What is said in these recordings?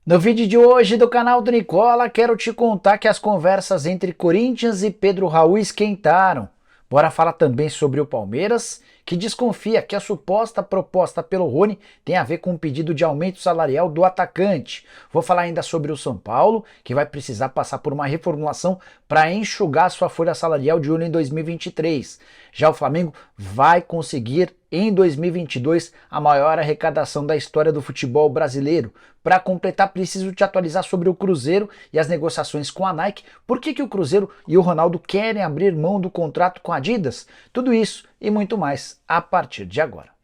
No vídeo de hoje do canal do Nicola, quero te contar que as conversas entre Corinthians e Pedro Raul esquentaram. Bora falar também sobre o Palmeiras, que desconfia que a suposta proposta pelo Rony tem a ver com um pedido de aumento salarial do atacante. Vou falar ainda sobre o São Paulo, que vai precisar passar por uma reformulação para enxugar sua folha salarial de olho em 2023. Já o Flamengo vai conseguir em 2022 a maior arrecadação da história do futebol brasileiro. Para completar, preciso te atualizar sobre o Cruzeiro e as negociações com a Nike. Por que o Cruzeiro e o Ronaldo querem abrir mão do contrato com a Adidas? Tudo isso e muito mais a partir de agora.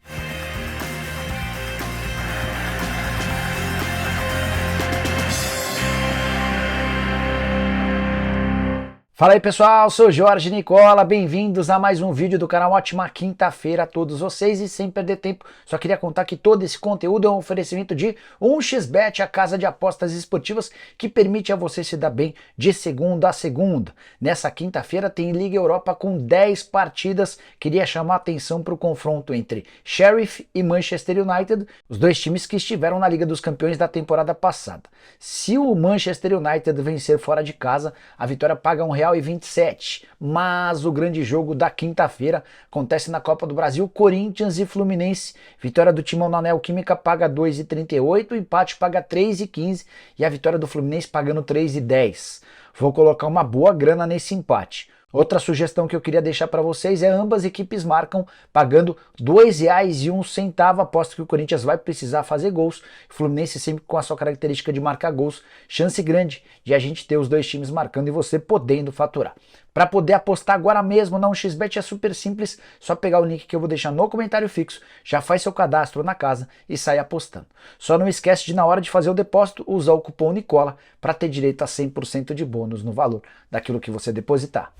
Fala aí pessoal, sou Jorge Nicola, bem-vindos a mais um vídeo do canal. Ótima quinta-feira a todos vocês e sem perder tempo, só queria contar que todo esse conteúdo é um oferecimento de 1xBet, a casa de apostas esportivas que permite a você se dar bem de segunda a segunda. Nessa quinta-feira tem Liga Europa com 10 partidas, queria chamar a atenção para o confronto entre Sheriff e Manchester United, os dois times que estiveram na Liga dos Campeões da temporada passada. Se o Manchester United vencer fora de casa, a vitória paga R$1,27, mas o grande jogo da quinta-feira acontece na Copa do Brasil, Corinthians e Fluminense. Vitória do Timão na Neoquímica paga R$2,38, o empate paga R$3,15 e a vitória do Fluminense pagando R$3,10. Vou colocar uma boa grana nesse empate. Outra sugestão que eu queria deixar para vocês é ambas equipes marcam pagando R$2,01. Aposto que o Corinthians vai precisar fazer gols. O Fluminense sempre com a sua característica de marcar gols. Chance grande de a gente ter os dois times marcando e você podendo faturar. Para poder apostar agora mesmo na 1xBet é super simples, só pegar o link que eu vou deixar no comentário fixo, já faz seu cadastro na casa e sai apostando. Só não esquece de na hora de fazer o depósito usar o cupom Nicola para ter direito a 100% de bônus no valor daquilo que você depositar.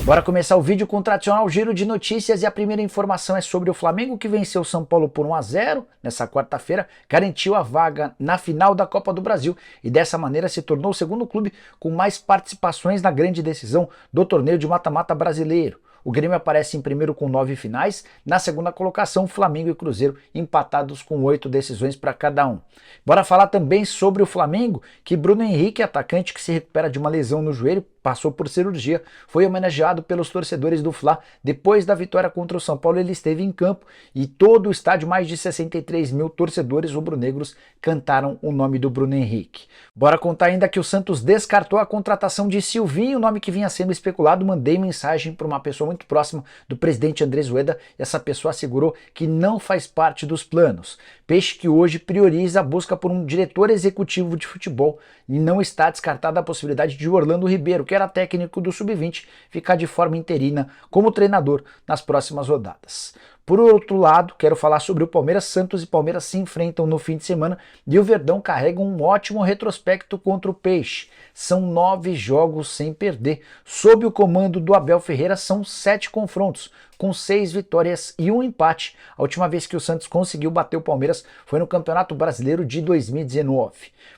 Bora começar o vídeo com o tradicional giro de notícias e a primeira informação é sobre o Flamengo que venceu o São Paulo por 1-0 nessa quarta-feira, garantiu a vaga na final da Copa do Brasil e dessa maneira se tornou o segundo clube com mais participações na grande decisão do torneio de mata-mata brasileiro. O Grêmio aparece em primeiro com 9 finais, na segunda colocação Flamengo e Cruzeiro empatados com 8 decisões para cada um. Bora falar também sobre o Flamengo, que Bruno Henrique, atacante que se recupera de uma lesão no joelho, passou por cirurgia, foi homenageado pelos torcedores do Fla. Depois da vitória contra o São Paulo, ele esteve em campo e todo o estádio, mais de 63 mil torcedores rubro-negros, cantaram o nome do Bruno Henrique. Bora contar ainda que o Santos descartou a contratação de Silvinho, o nome que vinha sendo especulado. Mandei mensagem para uma pessoa muito próxima do presidente Andrés Ueda e essa pessoa assegurou que não faz parte dos planos. Peixe que hoje prioriza a busca por um diretor executivo de futebol e não está descartada a possibilidade de Orlando Ribeiro, que era técnico do Sub-20, ficar de forma interina como treinador nas próximas rodadas. Por outro lado, quero falar sobre o Palmeiras. Santos e Palmeiras se enfrentam no fim de semana e o Verdão carrega um ótimo retrospecto contra o Peixe. São 9 jogos sem perder. Sob o comando do Abel Ferreira, são 7 confrontos, com 6 vitórias e 1 empate. A última vez que o Santos conseguiu bater o Palmeiras foi no Campeonato Brasileiro de 2019.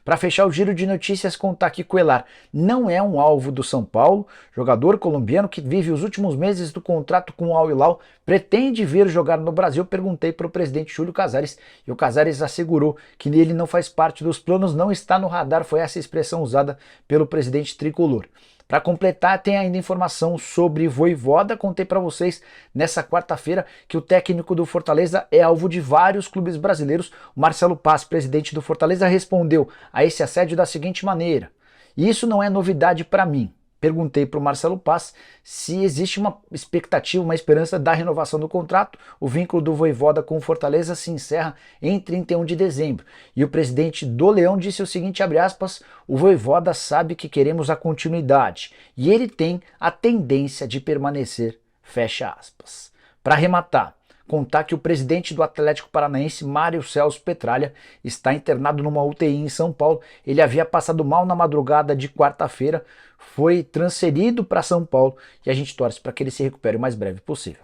Para fechar o giro de notícias, contar que Cuellar não é um alvo do São Paulo. Jogador colombiano que vive os últimos meses do contrato com o Al Hilal pretende vir jogar no Brasil. Perguntei para o presidente Júlio Casares e o Casares assegurou que ele não faz parte dos planos, não está no radar. Foi essa expressão usada pelo presidente tricolor. Para completar, tem ainda informação sobre Vojvoda. Contei para vocês nessa quarta-feira que o técnico do Fortaleza é alvo de vários clubes brasileiros. O Marcelo Paz, presidente do Fortaleza, respondeu a esse assédio da seguinte maneira: isso não é novidade para mim. Perguntei para o Marcelo Paz se existe uma expectativa, uma esperança da renovação do contrato. O vínculo do Vojvoda com o Fortaleza se encerra em 31 de dezembro. E o presidente do Leão disse o seguinte, abre aspas, o Vojvoda sabe que queremos a continuidade e ele tem a tendência de permanecer, fecha aspas. Para arrematar, contar que o presidente do Atlético Paranaense, Mário Celso Petralha, está internado numa UTI em São Paulo. Ele havia passado mal na madrugada de quarta-feira, foi transferido para São Paulo e a gente torce para que ele se recupere o mais breve possível.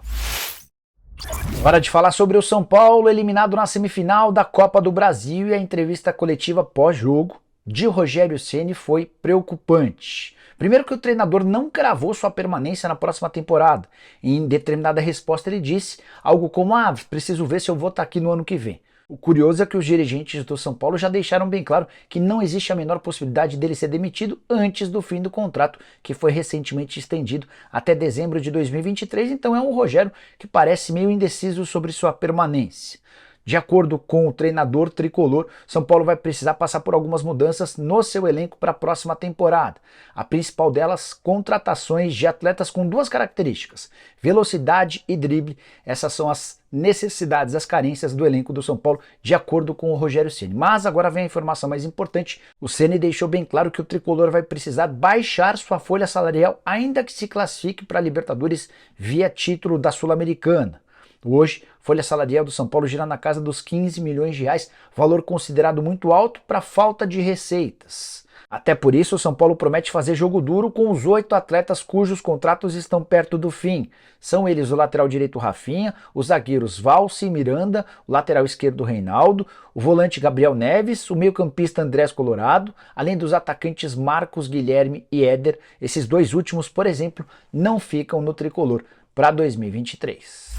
Hora de falar sobre o São Paulo, eliminado na semifinal da Copa do Brasil, e a entrevista coletiva pós-jogo de Rogério Ceni foi preocupante. Primeiro que o treinador não cravou sua permanência na próxima temporada. Em determinada resposta ele disse algo como, preciso ver se eu vou estar aqui no ano que vem. O curioso é que os dirigentes do São Paulo já deixaram bem claro que não existe a menor possibilidade dele ser demitido antes do fim do contrato, que foi recentemente estendido até dezembro de 2023, então é um Rogério que parece meio indeciso sobre sua permanência. De acordo com o treinador tricolor, São Paulo vai precisar passar por algumas mudanças no seu elenco para a próxima temporada. A principal delas, contratações de atletas com duas características: velocidade e drible. Essas são as necessidades, as carências do elenco do São Paulo, de acordo com o Rogério Ceni. Mas agora vem a informação mais importante: o Ceni deixou bem claro que o tricolor vai precisar baixar sua folha salarial, ainda que se classifique para a Libertadores via título da Sul-Americana. Hoje, folha salarial do São Paulo gira na casa dos 15 milhões de reais, valor considerado muito alto para falta de receitas. Até por isso, o São Paulo promete fazer jogo duro com os 8 atletas cujos contratos estão perto do fim. São eles o lateral direito Rafinha, os zagueiros Valci e Miranda, o lateral esquerdo Reinaldo, o volante Gabriel Neves, o meio-campista Andrés Colorado, além dos atacantes Marcos Guilherme e Éder. Esses dois últimos, por exemplo, não ficam no tricolor para 2023.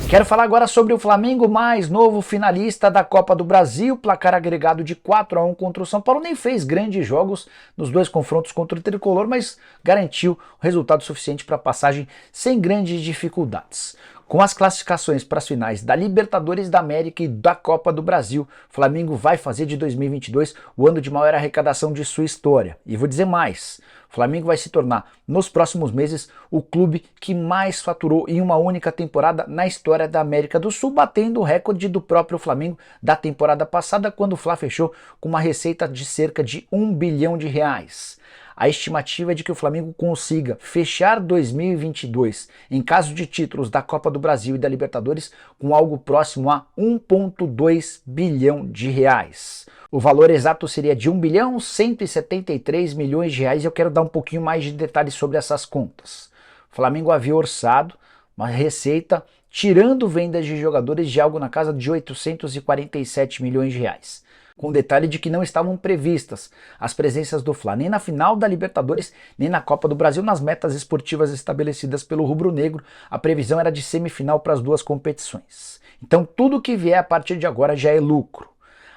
Quero falar agora sobre o Flamengo, mais novo finalista da Copa do Brasil, placar agregado de 4-1 contra o São Paulo. Nem fez grandes jogos nos dois confrontos contra o Tricolor, mas garantiu resultado suficiente para passagem sem grandes dificuldades. Com as classificações para as finais da Libertadores da América e da Copa do Brasil, o Flamengo vai fazer de 2022 o ano de maior arrecadação de sua história. E vou dizer mais: o Flamengo vai se tornar, nos próximos meses, o clube que mais faturou em uma única temporada na história da América do Sul, batendo o recorde do próprio Flamengo da temporada passada, quando o Fla fechou com uma receita de cerca de 1 bilhão de reais. A estimativa é de que o Flamengo consiga fechar 2022, em caso de títulos da Copa do Brasil e da Libertadores, com algo próximo a 1,2 bilhão de reais. O valor exato seria de 1 bilhão 173 milhões de reais, e eu quero dar um pouquinho mais de detalhes sobre essas contas. O Flamengo havia orçado uma receita, tirando vendas de jogadores, de algo na casa de 847 milhões de reais. Com o detalhe de que não estavam previstas as presenças do Fla nem na final da Libertadores, nem na Copa do Brasil. Nas metas esportivas estabelecidas pelo rubro-negro, a previsão era de semifinal para as duas competições. Então tudo que vier a partir de agora já é lucro.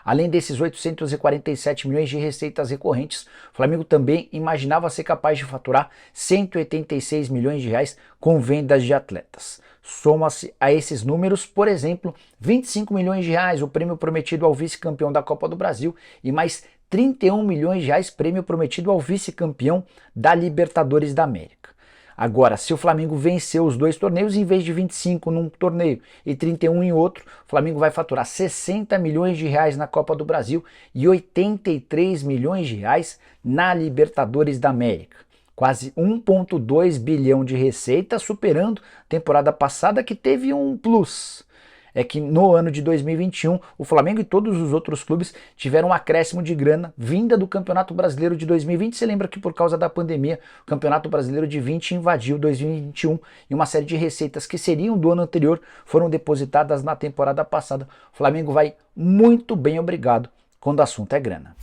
Além desses 847 milhões de receitas recorrentes, o Flamengo também imaginava ser capaz de faturar 186 milhões de reais com vendas de atletas. Soma-se a esses números, por exemplo, 25 milhões de reais, o prêmio prometido ao vice-campeão da Copa do Brasil, e mais 31 milhões de reais, prêmio prometido ao vice-campeão da Libertadores da América. Agora, se o Flamengo vencer os dois torneios, em vez de 25 num torneio e 31 em outro, o Flamengo vai faturar 60 milhões de reais na Copa do Brasil e 83 milhões de reais na Libertadores da América. Quase 1,2 bilhão de receita, superando a temporada passada, que teve um plus. É que no ano de 2021, o Flamengo e todos os outros clubes tiveram um acréscimo de grana vinda do Campeonato Brasileiro de 2020. Você lembra que por causa da pandemia, o Campeonato Brasileiro de 20 invadiu 2021 e uma série de receitas que seriam do ano anterior foram depositadas na temporada passada. O Flamengo vai muito bem, obrigado, quando o assunto é grana.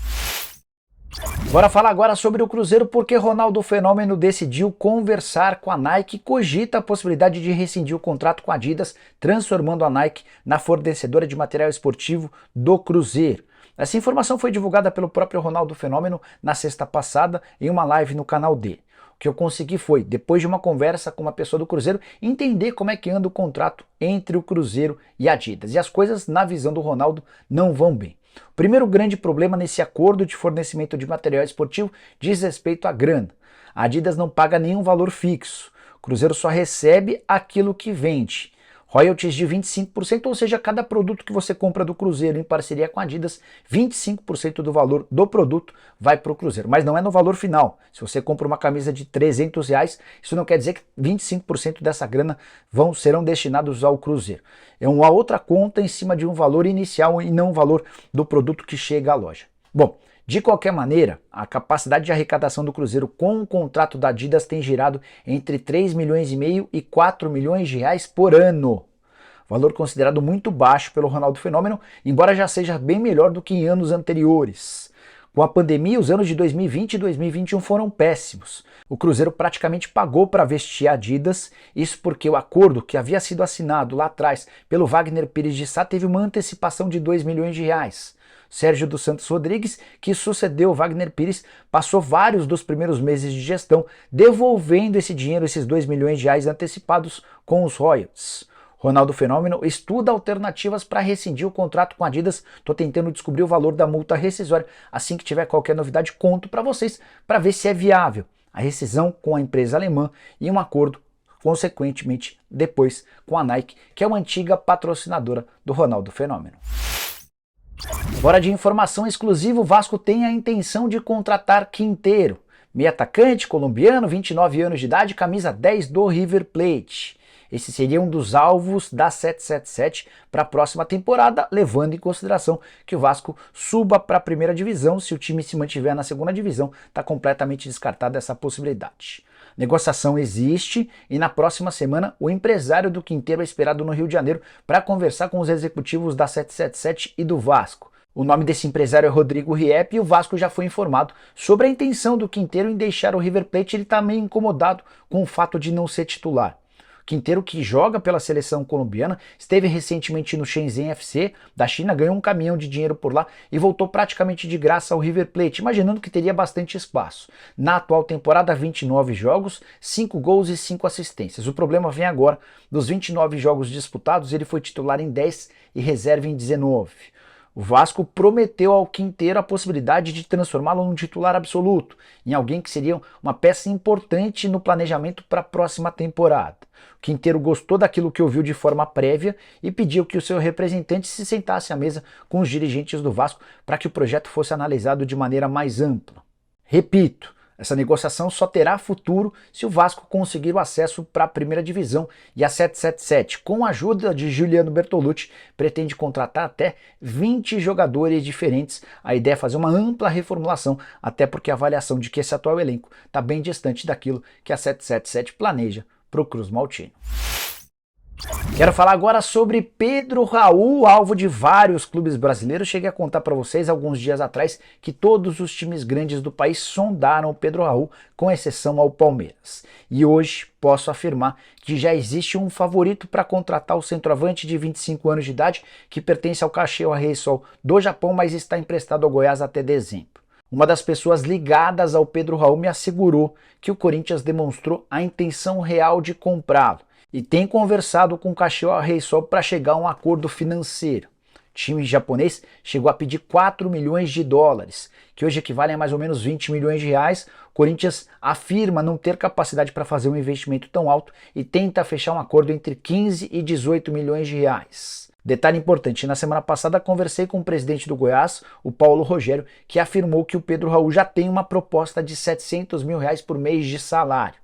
Bora falar agora sobre o Cruzeiro, porque Ronaldo Fenômeno decidiu conversar com a Nike e cogita a possibilidade de rescindir o contrato com a Adidas, transformando a Nike na fornecedora de material esportivo do Cruzeiro. Essa informação foi divulgada pelo próprio Ronaldo Fenômeno na sexta passada em uma live no canal dele. O que eu consegui foi, depois de uma conversa com uma pessoa do Cruzeiro, entender como é que anda o contrato entre o Cruzeiro e a Adidas. E as coisas, na visão do Ronaldo, não vão bem. O primeiro grande problema nesse acordo de fornecimento de material esportivo diz respeito à grana. A Adidas não paga nenhum valor fixo. O Cruzeiro só recebe aquilo que vende. Royalties de 25%, ou seja, cada produto que você compra do Cruzeiro em parceria com a Adidas, 25% do valor do produto vai para o Cruzeiro. Mas não é no valor final. Se você compra uma camisa de R$300, isso não quer dizer que 25% dessa grana serão destinados ao Cruzeiro. É uma outra conta em cima de um valor inicial e não o valor do produto que chega à loja. Bom, de qualquer maneira, a capacidade de arrecadação do Cruzeiro com o contrato da Adidas tem girado entre 3,5 milhões e 4 milhões de reais por ano. Valor considerado muito baixo pelo Ronaldo Fenômeno, embora já seja bem melhor do que em anos anteriores. Com a pandemia, os anos de 2020 e 2021 foram péssimos. O Cruzeiro praticamente pagou para vestir a Adidas, isso porque o acordo que havia sido assinado lá atrás pelo Wagner Pires de Sá teve uma antecipação de 2 milhões de reais. Sérgio dos Santos Rodrigues, que sucedeu o Wagner Pires, passou vários dos primeiros meses de gestão devolvendo esse dinheiro, esses 2 milhões de reais antecipados com os royalties. Ronaldo Fenômeno estuda alternativas para rescindir o contrato com a Adidas. Estou tentando descobrir o valor da multa rescisória. Assim que tiver qualquer novidade, conto para vocês para ver se é viável a rescisão com a empresa alemã e um acordo, consequentemente, depois com a Nike, que é uma antiga patrocinadora do Ronaldo Fenômeno. Fora de informação exclusiva, o Vasco tem a intenção de contratar Quinteiro, meio atacante colombiano, 29 anos de idade, camisa 10 do River Plate. Esse seria um dos alvos da 777 para a próxima temporada, levando em consideração que o Vasco suba para a primeira divisão. Se o time se mantiver na segunda divisão, está completamente descartada essa possibilidade. Negociação existe e na próxima semana o empresário do Quinteiro é esperado no Rio de Janeiro para conversar com os executivos da 777 e do Vasco. O nome desse empresário é Rodrigo Riepp e o Vasco já foi informado sobre a intenção do Quinteiro em deixar o River Plate. Ele está meio incomodado com o fato de não ser titular. Quinteiro, que joga pela seleção colombiana, esteve recentemente no Shenzhen FC da China, ganhou um caminhão de dinheiro por lá e voltou praticamente de graça ao River Plate, imaginando que teria bastante espaço. Na atual temporada, 29 jogos, 5 gols e 5 assistências. O problema vem agora. Dos 29 jogos disputados, ele foi titular em 10 e reserva em 19. O Vasco prometeu ao Quinteiro a possibilidade de transformá-lo num titular absoluto, em alguém que seria uma peça importante no planejamento para a próxima temporada. O Quinteiro gostou daquilo que ouviu de forma prévia e pediu que o seu representante se sentasse à mesa com os dirigentes do Vasco para que o projeto fosse analisado de maneira mais ampla. Repito, essa negociação só terá futuro se o Vasco conseguir o acesso para a primeira divisão, e a 777, com a ajuda de Juliano Bertolucci, pretende contratar até 20 jogadores diferentes. A ideia é fazer uma ampla reformulação, até porque a avaliação de que esse atual elenco está bem distante daquilo que a 777 planeja para o Cruz Maltino. Quero falar agora sobre Pedro Raul, alvo de vários clubes brasileiros. Cheguei a contar para vocês alguns dias atrás que todos os times grandes do país sondaram o Pedro Raul, com exceção ao Palmeiras. E hoje posso afirmar que já existe um favorito para contratar o centroavante de 25 anos de idade, que pertence ao Kashiwa Reysol do Japão, mas está emprestado ao Goiás até dezembro. Uma das pessoas ligadas ao Pedro Raul me assegurou que o Corinthians demonstrou a intenção real de comprá-lo e tem conversado com o Kashiwa Reysol para chegar a um acordo financeiro. O time japonês chegou a pedir 4 milhões de dólares, que hoje equivalem a mais ou menos 20 milhões de reais. O Corinthians afirma não ter capacidade para fazer um investimento tão alto e tenta fechar um acordo entre 15 e 18 milhões de reais. Detalhe importante, na semana passada conversei com o presidente do Goiás, o Paulo Rogério, que afirmou que o Pedro Raul já tem uma proposta de 700 mil reais por mês de salário.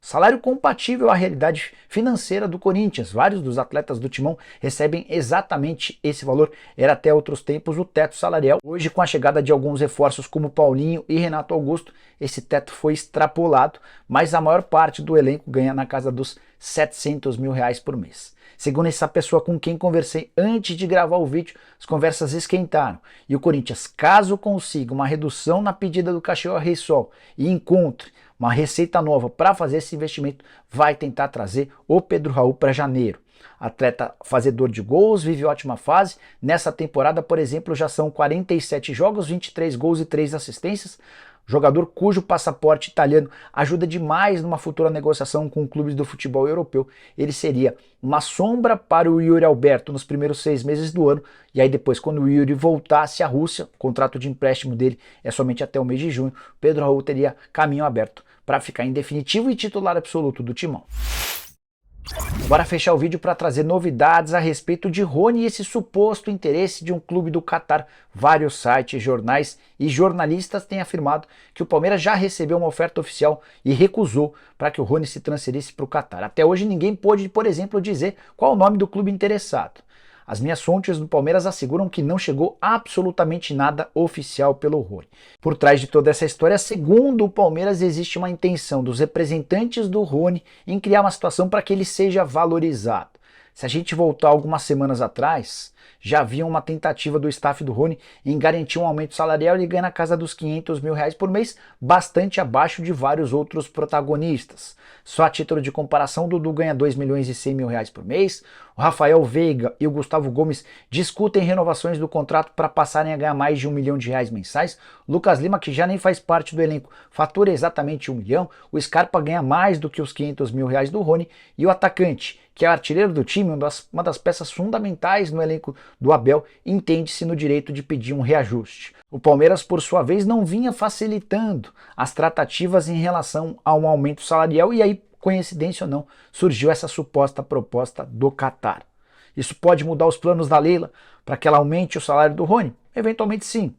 Salário compatível à realidade financeira do Corinthians. Vários dos atletas do Timão recebem exatamente esse valor. Era até outros tempos o teto salarial. Hoje, com a chegada de alguns reforços como Paulinho e Renato Augusto, esse teto foi extrapolado, mas a maior parte do elenco ganha na casa dos 700 mil reais por mês. Segundo essa pessoa com quem conversei antes de gravar o vídeo, as conversas esquentaram e o Corinthians, caso consiga uma redução na pedida do Kashiwa Reysol e encontre uma receita nova para fazer esse investimento, vai tentar trazer o Pedro Raul para janeiro. Atleta fazedor de gols, vive ótima fase. Nessa temporada, por exemplo, já são 47 jogos, 23 gols e 3 assistências. Jogador cujo passaporte italiano ajuda demais numa futura negociação com clubes do futebol europeu. Ele seria uma sombra para o Yuri Alberto nos primeiros 6 meses do ano, e aí depois, quando o Yuri voltasse à Rússia, o contrato de empréstimo dele é somente até o mês de junho, Pedro Raul teria caminho aberto para ficar em definitivo e titular absoluto do Timão. Bora fechar o vídeo para trazer novidades a respeito de Rony e esse suposto interesse de um clube do Catar. Vários sites, jornais e jornalistas têm afirmado que o Palmeiras já recebeu uma oferta oficial e recusou para que o Rony se transferisse para o Catar. Até hoje ninguém pôde, por exemplo, dizer qual o nome do clube interessado. As minhas fontes do Palmeiras asseguram que não chegou absolutamente nada oficial pelo Rony. Por trás de toda essa história, segundo o Palmeiras, existe uma intenção dos representantes do Rony em criar uma situação para que ele seja valorizado. Se a gente voltar algumas semanas atrás, já havia uma tentativa do staff do Rony em garantir um aumento salarial e ele ganha na casa dos R$500 mil por mês, bastante abaixo de vários outros protagonistas. Só a título de comparação, o Dudu ganha R$2.100.000 por mês, o Rafael Veiga e o Gustavo Gomes discutem renovações do contrato para passarem a ganhar mais de R$1 milhão mensais, o Lucas Lima, que já nem faz parte do elenco, fatura exatamente R$1 milhão, o Scarpa ganha mais do que os R$500 mil do Rony, e o atacante, que é artilheiro do time, uma das peças fundamentais no elenco do Abel, entende-se no direito de pedir um reajuste. O Palmeiras, por sua vez, não vinha facilitando as tratativas em relação a um aumento salarial e aí, coincidência ou não, surgiu essa suposta proposta do Qatar. Isso pode mudar os planos da Leila para que ela aumente o salário do Rony? Eventualmente sim.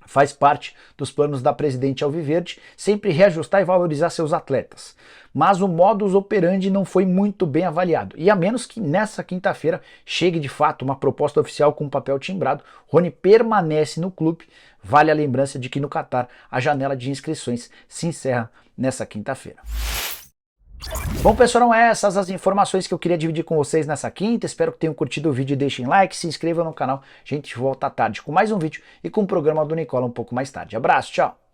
Faz parte dos planos da presidente Alviverde sempre reajustar e valorizar seus atletas. Mas o modus operandi não foi muito bem avaliado. E a menos que nessa quinta-feira chegue de fato uma proposta oficial com papel timbrado, Rony permanece no clube. Vale a lembrança de que no Qatar a janela de inscrições se encerra nessa quinta-feira. Bom, pessoal, eram essas as informações que eu queria dividir com vocês nessa quinta. Espero que tenham curtido o vídeo e deixem like, se inscrevam no canal. A gente volta à tarde com mais um vídeo e com o programa do Nicola um pouco mais tarde. Abraço, tchau!